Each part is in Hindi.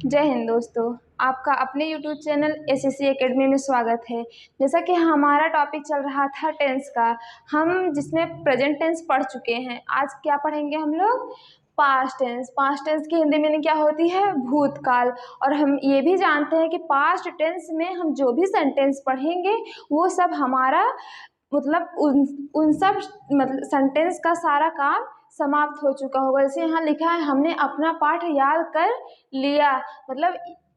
जय हिंद दोस्तों। आपका अपने YouTube चैनल एसएससी एकेडमी में स्वागत है। जैसा कि हमारा टॉपिक चल रहा था टेंस का, हम जिसमें प्रेजेंट टेंस पढ़ चुके हैं। आज क्या पढ़ेंगे हम लोग? Past tense. पास्ट टेंस की हिंदी मीनिंग क्या होती है? भूतकाल। और हम ये भी जानते हैं कि पास्ट टेंस में हम जो भी सेंटेंस पढ़ेंगे वो सब हमारा मतलब उन सब मतलब सेंटेंस का सारा काम समाप्त हो चुका होगा। जैसे यहाँ लिखा है हमने अपना पाठ याद कर लिया, मतलब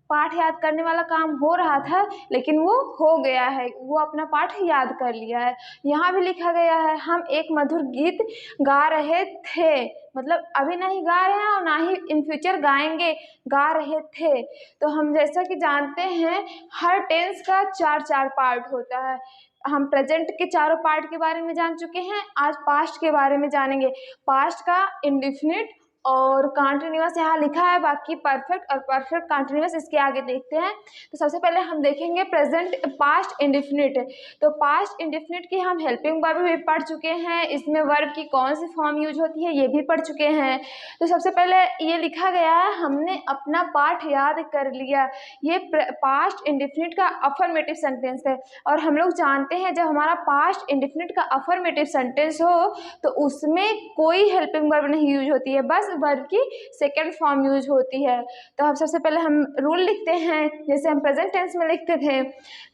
पाठ याद करने वाला काम हो रहा था लेकिन वो हो गया है, वो अपना पाठ याद कर लिया है। यहाँ भी लिखा गया है हम एक मधुर गीत गा रहे थे, मतलब अभी नहीं गा रहे हैं और ना ही इन फ्यूचर गाएंगे, गा रहे थे। तो हम जैसा कि जानते हैं हर टेंस का चार चार पार्ट होता है। हम प्रेजेंट के चारों पार्ट के बारे में जान चुके हैं, आज पास्ट के बारे में जानेंगे। पास्ट का इंडेफिनिट और कंटीन्यूअस यहाँ लिखा है, बाकी परफेक्ट और परफेक्ट कंटीन्यूअस इसके आगे देखते हैं। तो सबसे पहले हम देखेंगे प्रेजेंट पास्ट इंडेफिनिट। तो पास्ट इंडेफिनिट की हम हेल्पिंग वर्ब भी पढ़ चुके हैं, इसमें वर्ब की कौन सी फॉर्म यूज होती है ये भी पढ़ चुके हैं। तो सबसे पहले ये लिखा गया है हमने अपना पाठ याद कर लिया, ये पास्ट इंडेफिनिट का अफर्मेटिव सेंटेंस है। और हम लोग जानते हैं जब हमारा पास्ट इंडेफिनिट का अफर्मेटिव सेंटेंस हो तो उसमें कोई हेल्पिंग वर्ब नहीं यूज होती है, बस वर्ब की सेकेंड फॉर्म यूज होती है। तो हम सबसे पहले हम रूल लिखते हैं जैसे हम प्रेजेंट टेंस में लिखते थे,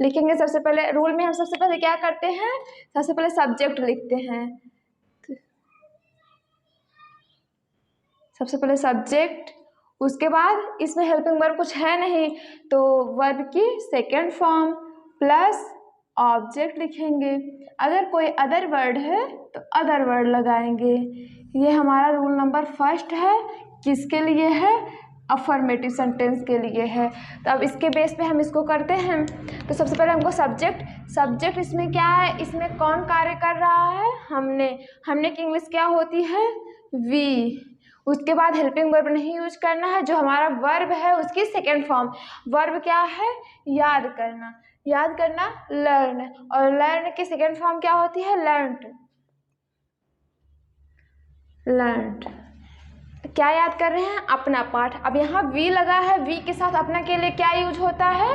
लिखेंगे। सबसे पहले रूल में हम सबसे पहले क्या करते हैं, सबसे पहले सब्जेक्ट लिखते हैं। सबसे पहले सब्जेक्ट, उसके बाद इसमें हेल्पिंग वर्ब कुछ है नहीं तो वर्ब की सेकेंड फॉर्म प्लस ऑब्जेक्ट लिखेंगे। अगर कोई अदर वर्ड है तो अदर वर्ड लगाएंगे। ये हमारा रूल नंबर फर्स्ट है। किसके लिए है? अफर्मेटिव सेंटेंस के लिए है। तो अब इसके बेस पे हम इसको करते हैं। तो सबसे पहले हमको सब्जेक्ट इसमें क्या है, इसमें कौन कार्य कर रहा है? हमने की इंग्लिश क्या होती है? वी। उसके बाद हेल्पिंग वर्ब नहीं यूज करना है, जो हमारा वर्ब है उसकी सेकेंड फॉर्म। वर्ब क्या है? याद करना लर्न, और लर्न की सेकेंड फॉर्म क्या होती है? लर्नड। क्या याद कर रहे हैं? अपना पाठ। अब यहाँ वी लगा है, वी के साथ अपना के लिए क्या यूज होता है?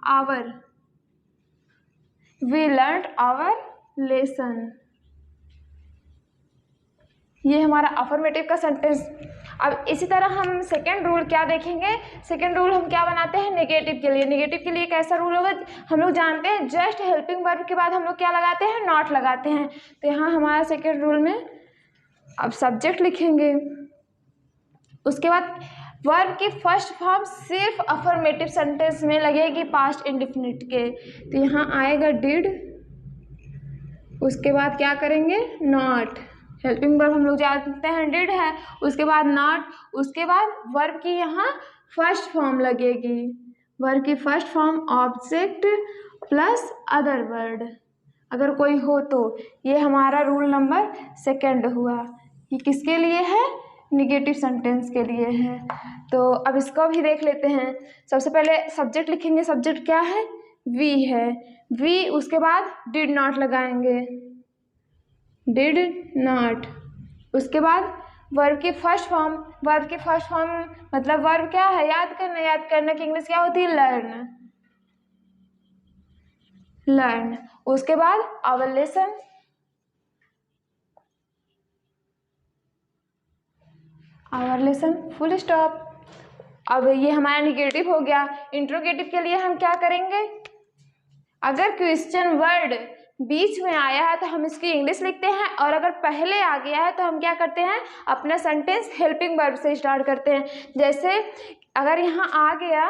Our. We learn our lesson. ये हमारा अफर्मेटिव का सेंटेंस। अब इसी तरह हम सेकेंड रूल क्या देखेंगे? सेकेंड रूल हम क्या बनाते हैं? नेगेटिव के लिए। नेगेटिव के लिए कैसा रूल होगा? हम लोग जानते हैं जस्ट हेल्पिंग वर्ब के बाद हम लोग क्या लगाते हैं? नॉट लगाते हैं। तो यहाँ हमारा सेकेंड रूल में अब सब्जेक्ट लिखेंगे, उसके बाद वर्ब की फर्स्ट फॉर्म सिर्फ अफर्मेटिव सेंटेंस में लगेगी पास्ट इंडेफिनिट के। तो यहाँ आएगा डिड, उसके बाद क्या करेंगे? नॉट। हेल्पिंग वर्ब हम लोग जानते हैं डिड है, उसके बाद नॉट, उसके बाद वर्ब की यहाँ फर्स्ट फॉर्म लगेगी। वर्ब की first form object plus other word अगर कोई हो तो। ये हमारा रूल नंबर सेकेंड हुआ। ये किसके लिए है? निगेटिव सेंटेंस के लिए है। तो अब इसको भी देख लेते हैं। सबसे पहले सब्जेक्ट लिखेंगे। सब्जेक्ट क्या है? वी है। वी, उसके बाद डिड नॉट लगाएंगे, डिड नॉट। उसके बाद वर्ब की फर्स्ट फॉर्म मतलब वर्ब क्या है? याद करना की इंग्लिश क्या होती है? लर्न। उसके बाद आवर लेसन फुल स्टॉप। अब ये हमारा निगेटिव हो गया। इंट्रोगेटिव के लिए हम क्या करेंगे? अगर क्वेश्चन वर्ड बीच में आया है तो हम इसकी इंग्लिश लिखते हैं, और अगर पहले आ गया है तो हम क्या करते हैं? अपना सेंटेंस हेल्पिंग वर्ब से स्टार्ट करते हैं। जैसे अगर यहाँ आ गया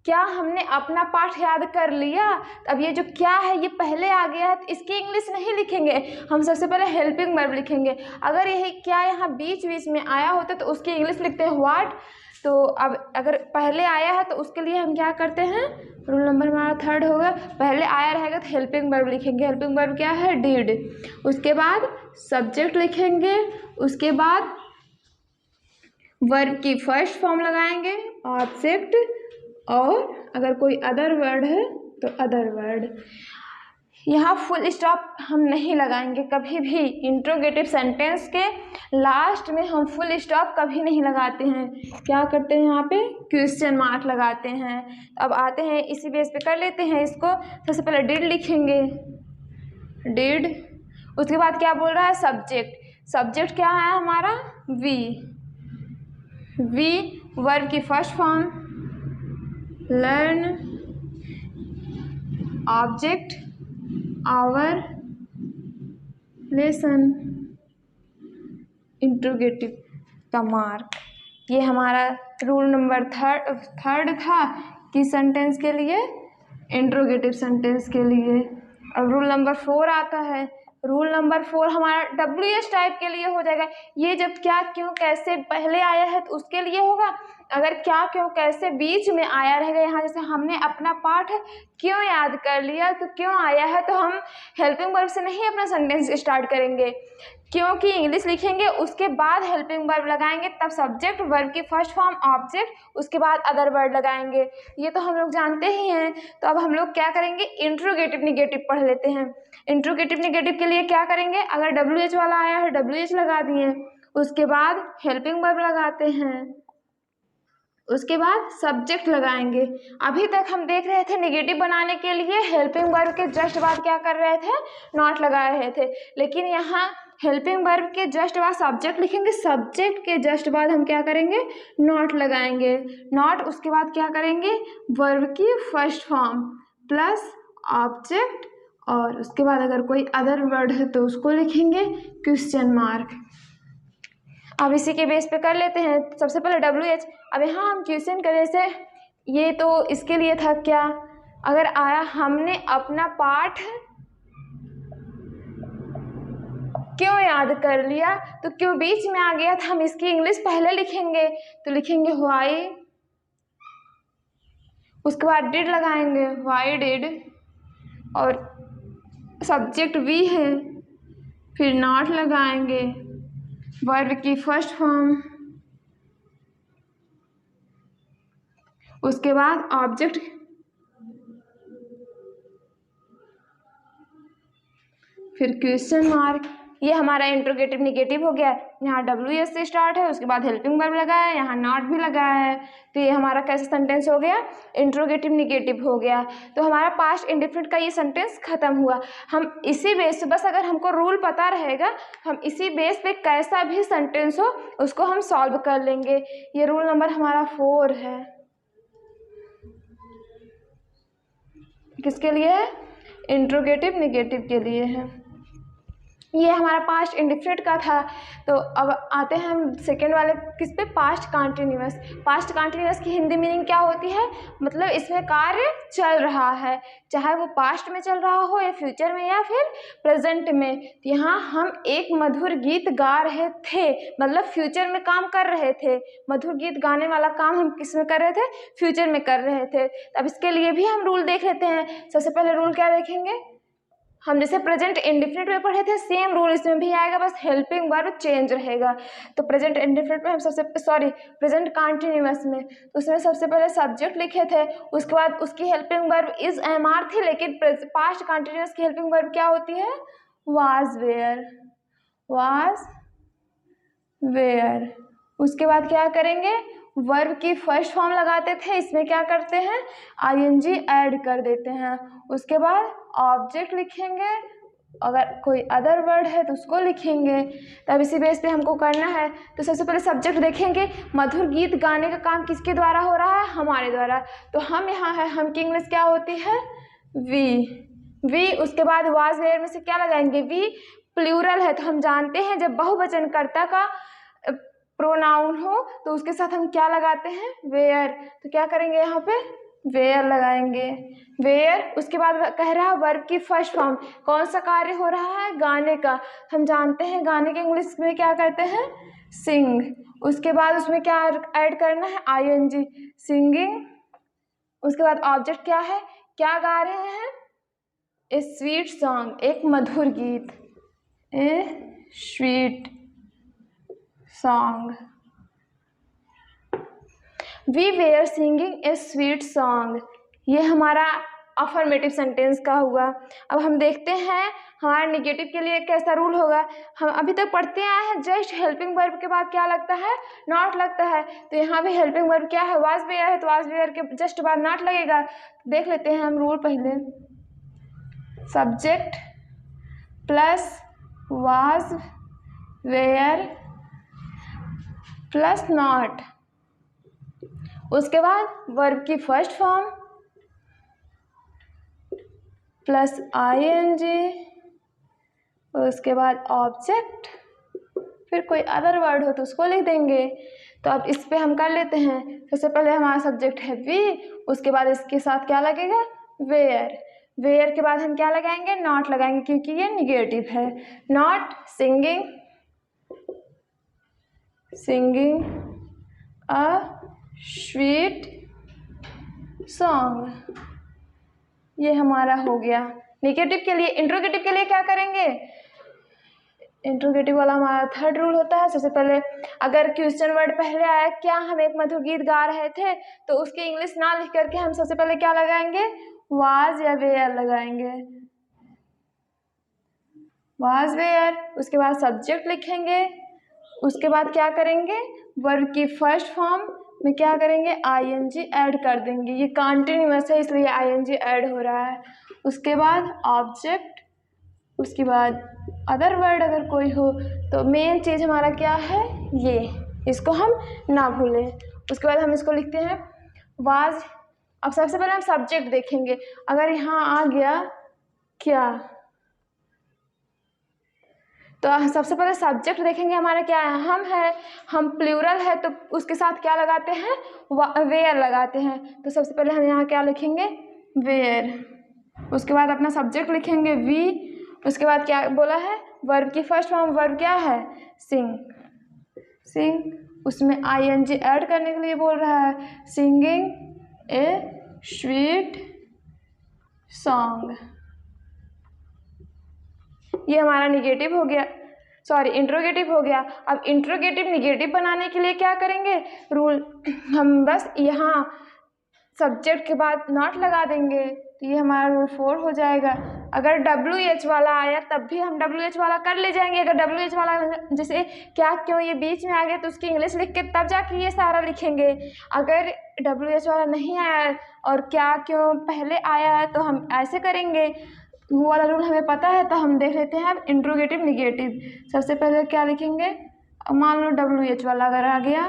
क्या हमने अपना पाठ याद कर लिया, अब ये जो क्या है ये पहले आ गया है तो इसकी इंग्लिश नहीं लिखेंगे, हम सबसे पहले हेल्पिंग वर्ब लिखेंगे। अगर यही क्या यहाँ बीच में आया होता तो उसकी इंग्लिश लिखते हैं व्हाट। तो अब अगर पहले आया है तो उसके लिए हम क्या करते हैं? रूल नंबर हमारा थर्ड होगा, पहले आया रहेगा तो हेल्पिंग वर्ब लिखेंगे। हेल्पिंग वर्ब क्या है? डिड। उसके बाद सब्जेक्ट लिखेंगे, उसके बाद वर्ब की फर्स्ट फॉर्म लगाएंगे ऑब्जेक्ट, और अगर कोई अदर वर्ड है तो अदर वर्ड। यहाँ फुल स्टॉप हम नहीं लगाएंगे कभी भी। इंट्रोगेटिव सेंटेंस के लास्ट में हम फुल स्टॉप कभी नहीं लगाते हैं। क्या करते हैं यहाँ पे? क्वेश्चन मार्क लगाते हैं। अब आते हैं इसी बेस पे कर लेते हैं इसको। सबसे पहले डिड लिखेंगे, डिड। उसके बाद क्या बोल रहा है? सब्जेक्ट। सब्जेक्ट क्या है हमारा? वी। वी वर्ब की first form, learn, object our, lesson, interrogative का मार्क। ये हमारा रूल नंबर थर्ड था किस सेंटेंस के लिए? इंट्रोगेटिव सेंटेंस के लिए। अब रूल नंबर 4 आता है। रूल नंबर 4 हमारा WH टाइप के लिए हो जाएगा। ये जब क्या क्यों कैसे पहले आया है तो उसके लिए होगा। अगर क्या क्यों कैसे बीच में आया रहेगा, यहाँ जैसे हमने अपना पाठ क्यों याद कर लिया तो क्यों आया है, तो हम हेल्पिंग वर्ब से नहीं अपना सेंटेंस स्टार्ट करेंगे। क्योंकि इंग्लिश लिखेंगे उसके बाद हेल्पिंग वर्ब लगाएंगे, तब सब्जेक्ट, वर्ब की फर्स्ट फॉर्म, ऑब्जेक्ट, उसके बाद अदर वर्ड लगाएंगे। ये तो हम लोग जानते ही हैं। तो अब हम लोग क्या करेंगे? इंट्रोगेटिव निगेटिव पढ़ लेते हैं। इंट्रोगेटिव निगेटिव के लिए क्या करेंगे? अगर WH वाला आया है WH लगा दिए, उसके बाद हेल्पिंग वर्ब लगाते हैं, उसके बाद सब्जेक्ट लगाएंगे। अभी तक हम देख रहे थे निगेटिव बनाने के लिए हेल्पिंग वर्ब के जस्ट बाद क्या कर रहे थे? नॉट लगा रहे थे। लेकिन यहाँ हेल्पिंग वर्ब के जस्ट बाद सब्जेक्ट लिखेंगे, सब्जेक्ट के जस्ट बाद हम क्या करेंगे? नॉट लगाएंगे। नॉट उसके बाद क्या करेंगे? वर्ब की फर्स्ट फॉर्म प्लस ऑब्जेक्ट, और उसके बाद अगर कोई अदर वर्ड है तो उसको लिखेंगे क्वेश्चन मार्क। अब इसी के बेस पे कर लेते हैं। सबसे पहले WH। अब यहाँ हम क्वेश्चन करे से, ये तो इसके लिए था क्या? अगर आया हमने अपना पाठ क्यों याद कर लिया, तो क्यों बीच में आ गया था, हम इसकी इंग्लिश पहले लिखेंगे तो लिखेंगे व्हाई, उसके बाद डिड लगाएंगे, व्हाई डिड, और सब्जेक्ट वी है, फिर नॉट लगाएंगे, वर्ब की फर्स्ट फॉर्म, उसके बाद ऑब्जेक्ट, फिर क्वेश्चन मार्क। ये हमारा इंट्रोगेटिव निगेटिव हो गया। यहाँ WH से स्टार्ट है, उसके बाद हेल्पिंग वर्ब लगाया है, यहाँ नॉट भी लगाया है। तो ये हमारा कैसा सेंटेंस हो गया? इंट्रोगेटिव निगेटिव हो गया। तो हमारा पास्ट इंडेफिनिट का ये सेंटेंस खत्म हुआ। हम इसी बेस पे, बस अगर हमको रूल पता रहेगा, हम इसी बेस पे कैसा भी सेंटेंस हो उसको हम सॉल्व कर लेंगे। ये रूल नंबर हमारा 4 है। किसके लिए है? इंट्रोगेटिव निगेटिव के लिए है। ये हमारा पास्ट इंडेफिनिट का था। तो अब आते हैं हम सेकेंड वाले किस पे? Past continuous. पास्ट कंटिन्यूअस की हिंदी मीनिंग क्या होती है? मतलब इसमें कार्य चल रहा है, चाहे वो पास्ट में चल रहा हो या फ्यूचर में या फिर प्रेजेंट में। तो यहाँ हम एक मधुर गीत गा रहे थे, मतलब फ्यूचर में काम कर रहे थे। मधुर गीत गाने वाला काम हम किस में कर रहे थे? फ्यूचर में कर रहे थे। अब इसके लिए भी हम रूल देख लेते हैं। सबसे पहले रूल क्या देखेंगे? हम जैसे प्रेजेंट इंडेफिनिट में पढ़े थे, सेम रूल इसमें भी आएगा, बस हेल्पिंग वर्ब चेंज रहेगा। तो प्रेजेंट इंडेफिनिट में हम प्रेजेंट कंटिन्यूअस में, तो उसमें सबसे पहले सब्जेक्ट लिखे थे, उसके बाद उसकी हेल्पिंग वर्ब इज MR थी। लेकिन पास्ट कंटिन्यूअस की हेल्पिंग वर्ब क्या होती है? Was were, was were. उसके बाद क्या करेंगे? वर्ब की फर्स्ट फॉर्म लगाते थे, इसमें क्या करते हैं? ING ऐड कर देते हैं। उसके बाद ऑब्जेक्ट लिखेंगे, अगर कोई अदर वर्ड है तो उसको लिखेंगे। तब इसी बेस पे हमको करना है। तो सबसे पहले सब्जेक्ट देखेंगे। मधुर गीत गाने का काम किसके द्वारा हो रहा है? हमारे द्वारा। तो हम यहाँ है, हम की इंग्लिश क्या होती है? वी। उसके बाद वाज वेयर में से क्या लगाएंगे? वी प्लूरल है, तो हम जानते हैं जब बहुवचन कर्ता का प्रोनाउन हो तो उसके साथ हम क्या लगाते हैं? वेयर। तो क्या करेंगे यहाँ पे? वेयर लगाएंगे, वेयर। उसके बाद कह रहा है वर्ब की फर्स्ट फॉर्म, कौन सा कार्य हो रहा है? गाने का। हम जानते हैं गाने के इंग्लिश में क्या कहते हैं? सिंग। उसके बाद उसमें क्या ऐड करना है? ING, singing. उसके बाद ऑब्जेक्ट क्या है? क्या गा रहे हैं? ए स्वीट सॉन्ग, एक मधुर गीत, a sweet song. We were singing a sweet song. ये हमारा अफर्मेटिव सेंटेंस का हुआ। अब हम देखते हैं हमारे निगेटिव के लिए कैसा रूल होगा। हम अभी तक पढ़ते आए हैं जस्ट हेल्पिंग वर्ब के बाद क्या लगता है, नॉट लगता है। तो यहाँ भी हेल्पिंग वर्ब क्या है, वाज वेयर है, तो वाज वेयर के जस्ट बाद नॉट लगेगा। देख लेते हैं हम रूल पहले। Subject plus was were plus not, उसके बाद वर्ब की फर्स्ट फॉर्म प्लस आईएनजी, उसके बाद ऑब्जेक्ट, फिर कोई अदर वर्ड हो तो उसको लिख देंगे। तो अब इस पे हम कर लेते हैं। सबसे पहले हमारा सब्जेक्ट है वी, उसके बाद इसके साथ क्या लगेगा, वेयर। वेयर के बाद हम क्या लगाएंगे, नॉट लगाएंगे, क्योंकि ये निगेटिव है। Not singing, singing a sweet song, ये हमारा हो गया निगेटिव के लिए। इंट्रोगेटिव के लिए क्या करेंगे, इंट्रोगेटिव वाला हमारा थर्ड रूल होता है। सबसे पहले अगर क्वेश्चन वर्ड पहले आया, क्या हम एक मधुर गीत गा रहे थे, तो उसकी इंग्लिश ना लिख करके हम सबसे पहले क्या लगाएंगे, वाज या वेयर लगाएंगे, वाज वेयर। उसके बाद सब्जेक्ट लिखेंगे, उसके बाद क्या करेंगे, वर्ब की फर्स्ट फॉर्म में क्या करेंगे, आईएनजी ऐड कर देंगे। ये कंटिन्यूअस है इसलिए आईएनजी ऐड हो रहा है। उसके बाद ऑब्जेक्ट, उसके बाद अदर वर्ड अगर कोई हो। तो मेन चीज़ हमारा क्या है, ये, इसको हम ना भूलें। उसके बाद हम इसको लिखते हैं वाज। अब सबसे पहले हम सब्जेक्ट देखेंगे। अगर यहाँ आ गया क्या, तो सबसे पहले सब्जेक्ट देखेंगे हमारा क्या है, हम है, हम प्लूरल है तो उसके साथ क्या लगाते हैं, वेयर लगाते हैं। तो सबसे पहले हम यहाँ क्या लिखेंगे, वेयर। उसके बाद अपना सब्जेक्ट लिखेंगे वी। उसके बाद क्या बोला है, वर्ब की फर्स्ट फॉर्म, वर्ब क्या है, सिंग, सिंग। उसमें आईएनजी ऐड करने के लिए बोल रहा है, सिंगिंग ए स्वीट सॉन्ग। ये हमारा निगेटिव हो गया, सॉरी इंट्रोगेटिव हो गया। अब इंट्रोगेटिव निगेटिव बनाने के लिए क्या करेंगे, रूल हम बस यहाँ सब्जेक्ट के बाद नॉट लगा देंगे, तो ये हमारा रूल 4 हो जाएगा। अगर WH वाला आया तब भी हम WH वाला कर ले जाएंगे। अगर WH वाला जैसे क्या क्यों ये बीच में आ गया, तो उसकी इंग्लिश लिख के तब जाके ये सारा लिखेंगे। अगर WH वाला नहीं आया और क्या क्यों पहले आया है, तो हम ऐसे करेंगे। वो वाला रूल हमें पता है, तो हम देख लेते हैं अब इंट्रोगेटिव निगेटिव। सबसे पहले क्या लिखेंगे, मान लो WH वाला अगर आ गया,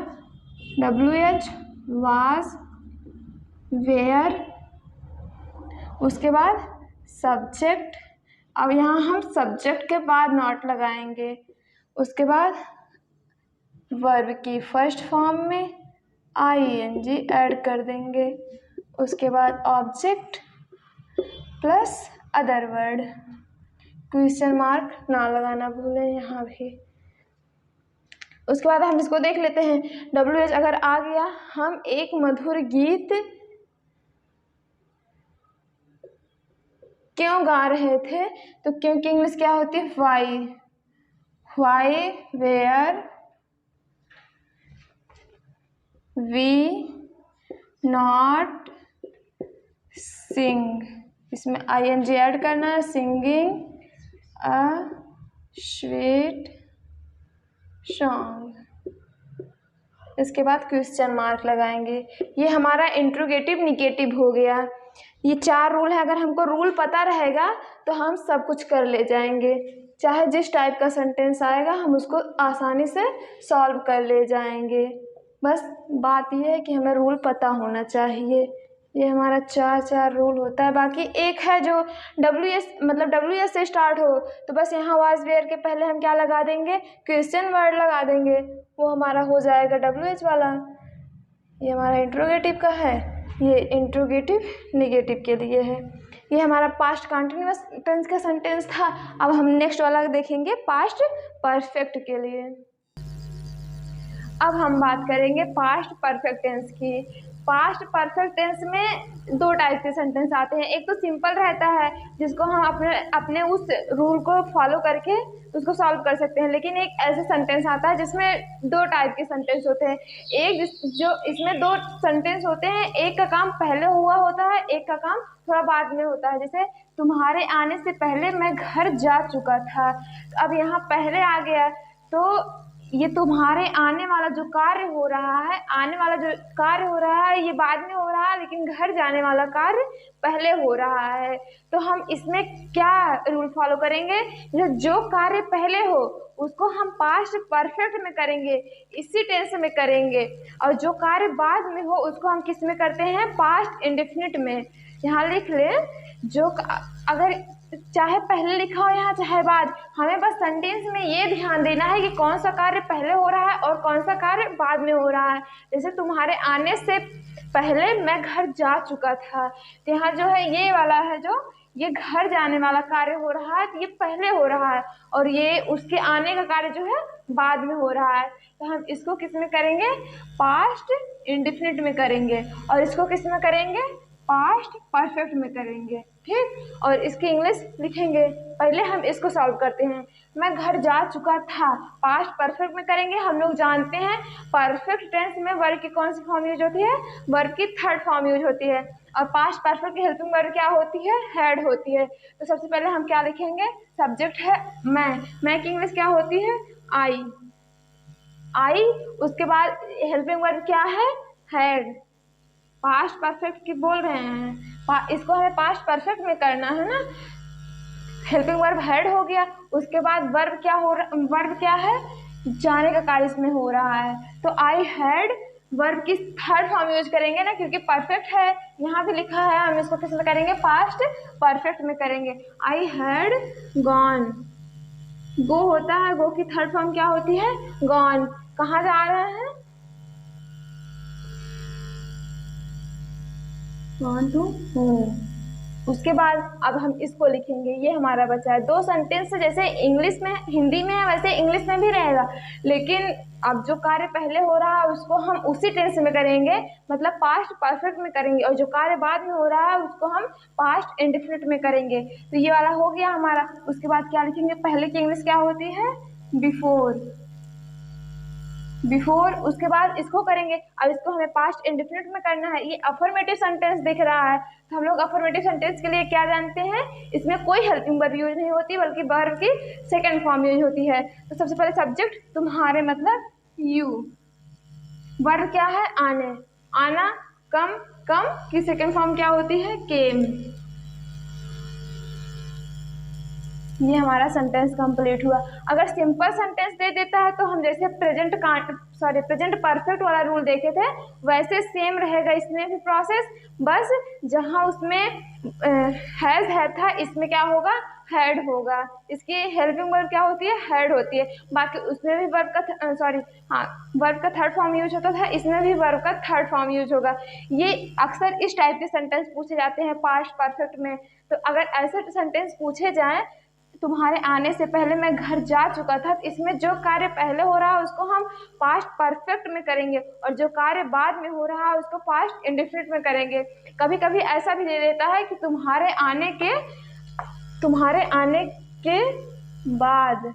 WH वाज वेयर, उसके बाद सब्जेक्ट। अब यहाँ हम सब्जेक्ट के बाद नॉट लगाएंगे। उसके बाद वर्ब की फर्स्ट फॉर्म में आईएनजी ऐड कर देंगे। उसके बाद object plus other word, question mark ना लगाना भूलें यहाँ भी। उसके बाद हम इसको देख लेते हैं, WH अगर आ गया, हम एक मधुर गीत क्यों गा रहे थे, तो क्योंकि इंग्लिश क्या होती है, why, why were we not sing, इसमें आईएनजी ऐड करना है, सिंगिंग अ स्वीट सॉन्ग। इसके बाद क्वेश्चन मार्क लगाएंगे। ये हमारा इंट्रोगेटिव निगेटिव हो गया। ये 4 रूल है। अगर हमको रूल पता रहेगा तो हम सब कुछ कर ले जाएंगे, चाहे जिस टाइप का सेंटेंस आएगा हम उसको आसानी से सॉल्व कर ले जाएंगे। बस बात ये है कि हमें रूल पता होना चाहिए। ये हमारा 4 रूल होता है। बाकी एक है जो WS से स्टार्ट हो, तो बस यहाँ वाज वेयर के पहले हम क्या लगा देंगे, क्वेश्चन वर्ड लगा देंगे, वो हमारा हो जाएगा WH वाला। ये हमारा इंट्रोगेटिव का है, ये इंट्रोगेटिव निगेटिव के लिए है। ये हमारा पास्ट कंटिन्यूअस टेंस का सेंटेंस था। अब हम नेक्स्ट वाला देखेंगे पास्ट परफेक्ट के लिए। अब हम बात करेंगे पास्ट परफेक्ट टेंस की। पास्ट परफेक्ट टेंस में दो टाइप के सेंटेंस आते हैं। एक तो सिंपल रहता है जिसको हम अपने उस रूल को फॉलो करके उसको सॉल्व कर सकते हैं, लेकिन एक ऐसा सेंटेंस आता है जिसमें दो टाइप के सेंटेंस होते हैं। एक जो इसमें दो सेंटेंस होते हैं, एक का काम पहले हुआ होता है, एक का काम थोड़ा बाद में होता है। जैसे तुम्हारे आने से पहले मैं घर जा चुका था, अब यहाँ पहले आ गया तो ये तुम्हारे आने वाला जो कार्य हो रहा है, आने वाला जो कार्य हो रहा है ये बाद में हो रहा है, लेकिन घर जाने वाला कार्य पहले हो रहा है। तो हम इसमें क्या रूल फॉलो करेंगे, जो कार्य पहले हो उसको हम पास्ट परफेक्ट में करेंगे, इसी टेंस में करेंगे, और जो कार्य बाद में हो उसको हम किस में करते हैं, पास्ट इंडेफिनिट में। यहाँ लिख ले, जो अगर चाहे पहले लिखा हो यहाँ चाहे बाद, हमें बस सेंटेंस में ये ध्यान देना है कि कौन सा कार्य पहले हो रहा है और कौन सा कार्य बाद में हो रहा है। जैसे तुम्हारे आने से पहले मैं घर जा चुका था, तो यहाँ जो है ये वाला है, जो ये घर जाने वाला कार्य हो रहा है ये पहले हो रहा है, और ये उसके आने का कार्य जो है बाद में हो रहा है। तो हम इसको किस में करेंगे, पास्ट इंडेफिनिट में करेंगे, और इसको किस में करेंगे, पास्ट परफेक्ट में करेंगे। ठीक, और इसकी इंग्लिश लिखेंगे। पहले हम इसको सॉल्व करते हैं। मैं घर जा चुका था, पास्ट परफेक्ट में करेंगे। हम लोग जानते हैं परफेक्ट टेंस में वर्ब की कौन सी फॉर्म यूज होती है, वर्ब की थर्ड फॉर्म यूज होती है, और पास्ट परफेक्ट की हेल्पिंग वर्ब क्या होती है, हैड होती है। तो सबसे पहले हम क्या लिखेंगे, सब्जेक्ट है मैं की इंग्लिश क्या होती है, आई। उसके बाद हेल्पिंग वर्ब क्या है, हैड। पास्ट परफेक्ट की बोल रहे हैं, इसको हमें पास्ट परफेक्ट में करना है ना। हेल्पिंग वर्ब हैड हो गया, उसके बाद वर्ब क्या है, जाने का कार्य इसमें हो रहा है। तो आई हैड वर्ब की थर्ड फॉर्म यूज करेंगे ना, क्योंकि परफेक्ट है यहाँ पे लिखा है, हम इसको किस में करेंगे, पास्ट परफेक्ट में करेंगे। आई हैड गॉन, गो होता है, गो की थर्ड फॉर्म क्या होती है, गॉन। कहाँ जा रहे हैं, गॉन टू होम। उसके बाद अब हम इसको लिखेंगे, ये हमारा बचा है दो सेंटेंस। जैसे इंग्लिश में हिंदी में है वैसे इंग्लिश में भी रहेगा, लेकिन अब जो कार्य पहले हो रहा है उसको हम उसी टेंस में करेंगे, मतलब पास्ट परफेक्ट में करेंगे, और जो कार्य बाद में हो रहा है उसको हम पास्ट इंडेफिनिट में करेंगे। तो ये वाला हो गया हमारा। उसके बाद क्या लिखेंगे, पहले की इंग्लिश क्या होती है, बिफोर। उसके बाद इसको करेंगे, अब इसको हमें पास्ट इंडेफिनिट में करना है। ये अफर्मेटिव सेंटेंस दिख रहा है, तो हम लोग अफर्मेटिव सेंटेंस के लिए क्या जानते हैं, इसमें कोई हेल्पिंग वर्ब यूज नहीं होती, बल्कि वर्ब की सेकंड फॉर्म यूज होती है। तो सबसे पहले सब्जेक्ट तुम्हारे मतलब यू, वर्ब क्या है, आना, कम की सेकंड फॉर्म क्या होती है, केम। ये हमारा सेंटेंस कंप्लीट हुआ। अगर सिंपल सेंटेंस दे देता है तो हम जैसे प्रेजेंट परफेक्ट वाला रूल देखे थे वैसे सेम रहेगा इसमें भी प्रोसेस, बस जहाँ उसमें हैज है था इसमें क्या होगा, हैड होगा। इसकी हेल्पिंग वर्ब क्या होती है, हैड होती है। बाकी उसमें भी वर्ब का वर्ब का थर्ड फॉर्म यूज होता था, इसमें भी वर्ब का थर्ड फॉर्म यूज होगा। ये अक्सर इस टाइप के सेंटेंस पूछे जाते हैं पास्ट परफेक्ट में। तो अगर ऐसे सेंटेंस पूछे जाएं, तुम्हारे आने से पहले मैं घर जा चुका था, तो इसमें जो कार्य पहले हो रहा है उसको हम पास्ट परफेक्ट में करेंगे, और जो कार्य बाद में हो रहा है उसको पास्ट इंडेफिनिट में करेंगे। कभी कभी ऐसा भी दे देता है कि तुम्हारे आने के बाद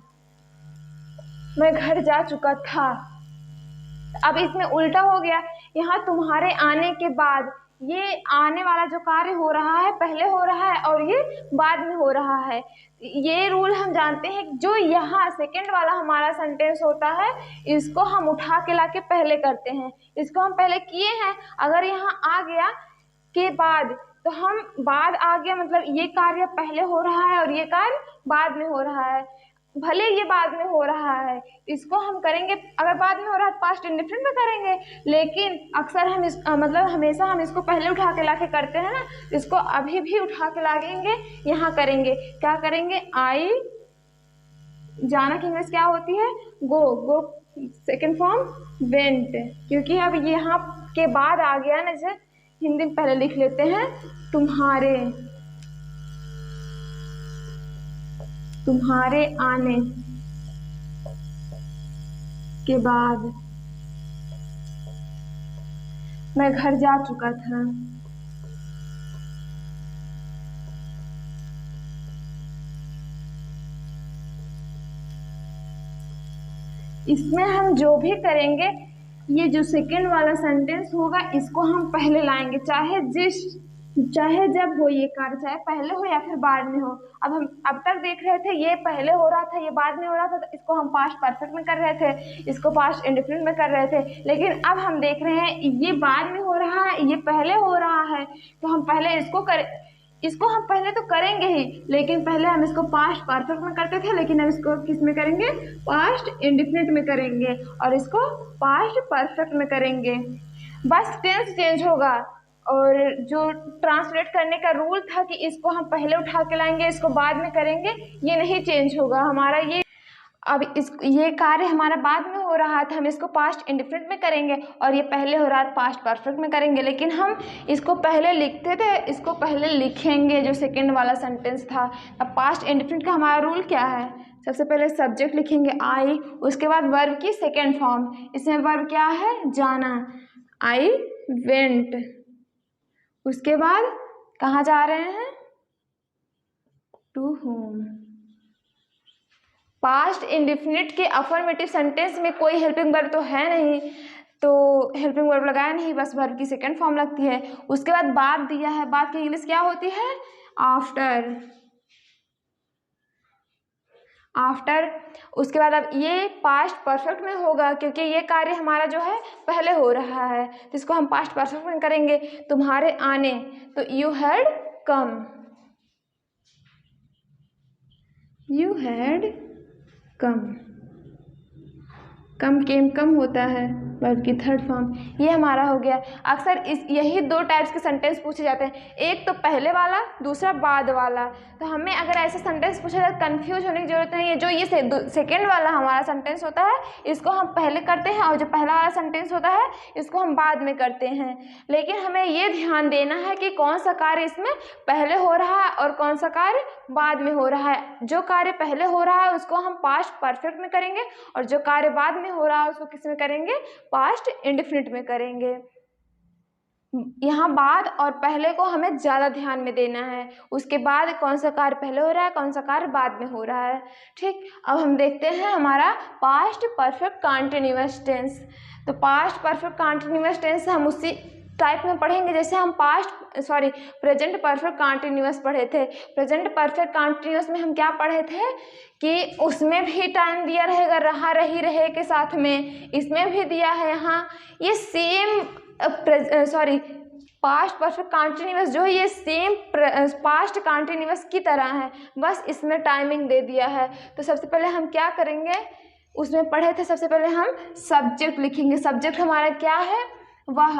मैं घर जा चुका था। अब इसमें उल्टा हो गया, यहाँ तुम्हारे आने के बाद, ये आने वाला जो कार्य हो रहा है पहले हो रहा है और ये बाद में हो रहा है। ये रूल हम जानते हैं, जो यहाँ सेकंड वाला हमारा सेंटेंस होता है इसको हम उठा के लाके पहले करते हैं, इसको हम पहले किए हैं। अगर यहाँ आ गया के बाद, तो हम बाद आ गया मतलब ये कार्य पहले हो रहा है और ये कार्य बाद में हो रहा है। भले ये बाद में हो रहा है, इसको हम करेंगे, अगर बाद में हो रहा है पास्ट इंडेफिनिट में करेंगे, लेकिन अक्सर हम मतलब हमेशा हम इसको पहले उठा के लाके करते हैं ना, इसको अभी भी उठा के लागेंगे, यहाँ करेंगे। क्या करेंगे, आई, जाना की इंग्लिश क्या होती है, गो सेकेंड फॉर्म वेंट, क्योंकि अब यहाँ के बाद आ गया ना, जैसे हिंदी में पहले लिख लेते हैं, तुम्हारे आने के बाद। मैं घर जा चुका था। इसमें हम जो भी करेंगे, ये जो सेकंड वाला सेंटेंस होगा इसको हम पहले लाएंगे, चाहे जब हो ये कार्य, चाहे पहले हो या फिर बाद में हो। अब तक देख रहे थे ये पहले हो रहा था, ये बाद में हो रहा था, तो इसको हम पास्ट परफेक्ट में कर रहे थे, इसको पास्ट इंडेफिनिट में कर रहे थे। लेकिन अब हम देख रहे हैं ये बाद में हो रहा है, ये पहले हो रहा है, तो हम पहले इसको हम पहले तो करेंगे ही, लेकिन पहले हम इसको पास्ट परफेक्ट में करते थे, लेकिन अब इसको किस में करेंगे, पास्ट इंडेफिनिट में करेंगे, और इसको पास्ट परफेक्ट में करेंगे। बस टेंस चेंज होगा, और जो ट्रांसलेट करने का रूल था कि इसको हम पहले उठा के लाएंगे, इसको बाद में करेंगे, ये नहीं चेंज होगा हमारा। ये कार्य हमारा बाद में हो रहा था, हम इसको पास्ट इंडेफिनिट में करेंगे, और ये पहले हो रहा था पास्ट परफेक्ट में करेंगे। लेकिन हम इसको पहले लिखते थे, इसको पहले लिखेंगे जो सेकंड वाला सेंटेंस था। अब पास्ट इंडेफिनिट का हमारा रूल क्या है, सबसे पहले सब्जेक्ट लिखेंगे आई, उसके बाद वर्ब की सेकेंड फॉर्म। इसमें वर्ब क्या है, जाना, आई वेंट। उसके बाद कहाँ जा रहे हैं, टू होम। पास्ट इंडेफिनिट के अफर्मेटिव सेंटेंस में कोई हेल्पिंग वर्ब तो है नहीं, तो हेल्पिंग वर्ब लगाया नहीं, बस वर्ब की सेकेंड फॉर्म लगती है। उसके बाद बाद दिया है, बाद की इंग्लिश क्या होती है, आफ्टर। उसके बाद अब ये पास्ट परफेक्ट में होगा, क्योंकि ये कार्य हमारा जो है पहले हो रहा है, तो इसको हम पास्ट परफेक्ट में करेंगे। तुम्हारे आने, तो you had come, you had come. Come came come होता है, वर्ब की थर्ड फॉर्म। ये हमारा हो गया। अक्सर यही दो टाइप्स के सेंटेंस पूछे जाते हैं, एक तो पहले वाला, दूसरा बाद वाला। तो हमें अगर ऐसे सेंटेंस पूछा जाए कंफ्यूज होने की जरूरत नहीं है। जो ये सेकेंड वाला हमारा सेंटेंस होता है इसको हम पहले करते हैं, और जो पहला वाला सेंटेंस होता है इसको हम बाद में करते हैं। लेकिन हमें ये ध्यान देना है कि कौन सा कार्य इसमें पहले हो रहा है और कौन सा कार्य बाद में हो रहा है। जो कार्य पहले हो रहा है उसको हम पास्ट परफेक्ट में करेंगे, और जो कार्य बाद में हो रहा है उसको किस में करेंगे, पास्ट इंडेफिनिट में करेंगे। यहाँ बाद और पहले को हमें ज़्यादा ध्यान में देना है। उसके बाद कौन सा कार्य पहले हो रहा है, कौन सा कार्य बाद में हो रहा है। ठीक, अब हम देखते हैं हमारा पास्ट परफेक्ट कंटीन्यूअस टेंस। तो पास्ट परफेक्ट कंटीन्यूअस टेंस हम उसी टाइप में पढ़ेंगे जैसे हम प्रेजेंट परफेक्ट कंटीन्यूअस पढ़े थे। प्रेजेंट परफेक्ट कंटीन्यूअस में हम क्या पढ़े थे कि उसमें भी टाइम दिया रहेगा, रहा रही रहे के साथ में, इसमें भी दिया है। यहाँ ये सेम पास्ट परफेक्ट कंटीन्यूअस जो है ये सेम पास्ट कंटीन्यूअस की तरह है, बस इसमें टाइमिंग दे दिया है। तो सबसे पहले हम क्या करेंगे, उसमें पढ़े थे सबसे पहले हम सब्जेक्ट लिखेंगे। सब्जेक्ट हमारा क्या है, वह।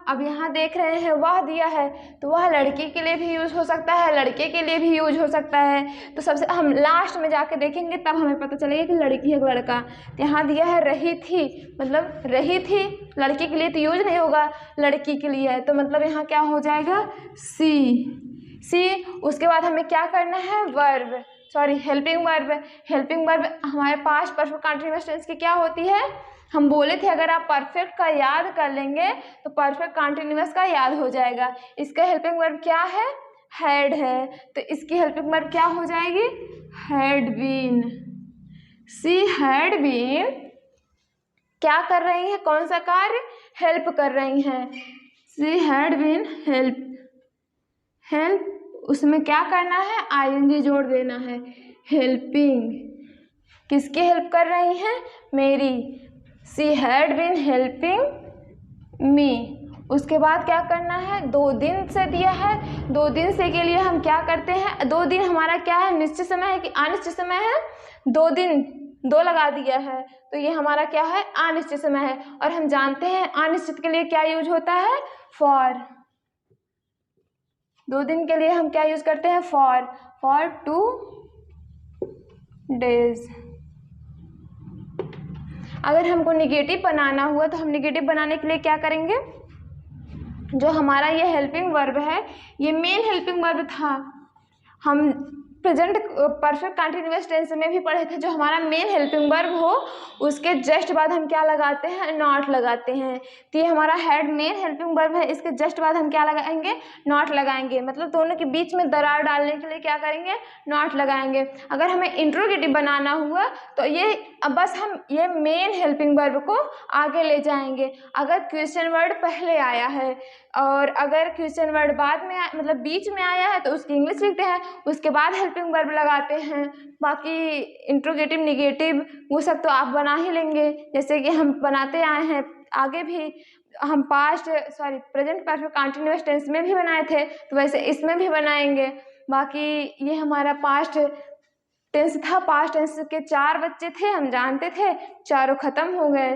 अब यहाँ देख रहे हैं वह दिया है, तो वह लड़की के लिए भी यूज़ हो सकता है, लड़के के लिए भी यूज हो सकता है। तो सबसे हम लास्ट में जाके देखेंगे तब हमें पता चलेगा कि लड़की है लड़का। तो यहाँ दिया है रही थी, मतलब रही थी, लड़की के लिए तो यूज नहीं होगा, लड़की के लिए है, तो मतलब यहाँ क्या हो जाएगा, सी। उसके बाद हमें क्या करना है, हेल्पिंग वर्ब। हेल्पिंग वर्ब हमारे पास्ट परफेक्ट कंटीन्यूअस टेंस की क्या होती है, हम बोले थे अगर आप परफेक्ट का याद कर लेंगे तो परफेक्ट कंटीन्यूअस का याद हो जाएगा। इसका हेल्पिंग वर्ब क्या है, हैड है, तो इसकी हेल्पिंग वर्ब क्या हो जाएगी, had been. She had been क्या कर रही है, कौन सा कार्य, हेल्प कर रही हैं। सी हैड बीन हेल्प, उसमें क्या करना है, आईएनजी जोड़ देना है, हेल्पिंग। किसकी हेल्प कर रही हैं, मेरी। She had been helping me. उसके बाद क्या करना है, 2 दिन से दिया है, 2 दिन से के लिए हम क्या करते हैं, 2 दिन हमारा क्या है, निश्चित समय है कि अनिश्चित समय है, 2 दिन 2 लगा दिया है, तो ये हमारा क्या है, अनिश्चित समय है। और हम जानते हैं अनिश्चित के लिए क्या यूज होता है, फॉर। 2 दिन के लिए हम क्या यूज करते हैं, फॉर 2 डेज। अगर हमको निगेटिव बनाना हुआ तो हम निगेटिव बनाने के लिए क्या करेंगे, जो हमारा ये हेल्पिंग वर्ब है, ये मेन हेल्पिंग वर्ब था, हम प्रेजेंट परफेक्ट कंटिन्यूअस टेंस में भी पढ़े थे, जो हमारा मेन हेल्पिंग वर्ब हो उसके जस्ट बाद हम क्या लगाते हैं, नॉट लगाते हैं। तो ये हमारा हेड मेन हेल्पिंग वर्ब है, इसके जस्ट बाद हम क्या लगाएंगे, नॉट लगाएंगे। मतलब दोनों के बीच में दरार डालने के लिए क्या करेंगे, नॉट लगाएंगे। अगर हमें इंट्रोगेटिव बनाना हुआ तो ये अब बस हम ये मेन हेल्पिंग वर्ब को आगे ले जाएंगे। अगर क्वेश्चन वर्ड पहले आया है और अगर क्वेश्चन वर्ड बाद में मतलब बीच में आया है तो उसकी इंग्लिश लिखते हैं, उसके बाद हेल्पिंग वर्ब लगाते हैं। बाकी इंट्रोगेटिव निगेटिव वो सब तो आप बना ही लेंगे, जैसे कि हम बनाते आए हैं। आगे भी हम प्रेजेंट परफेक्ट कंटिन्यूअस टेंस में भी बनाए थे, तो वैसे इसमें भी बनाएंगे। बाकी ये हमारा पास्ट टेंस था। पास्ट टेंस के 4 बच्चे थे, हम जानते थे, चारों खत्म हो गए।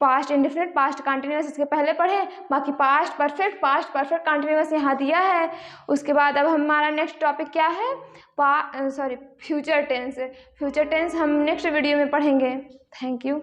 पास्ट इंडेफिनिट, पास्ट कंटिन्यूअस इसके पहले पढ़े। बाकी पास्ट परफेक्ट कंटिन्यूअस यहाँ दिया है। उसके बाद अब हमारा नेक्स्ट टॉपिक क्या है, फ्यूचर टेंस। फ्यूचर टेंस हम नेक्स्ट वीडियो में पढ़ेंगे। Thank you.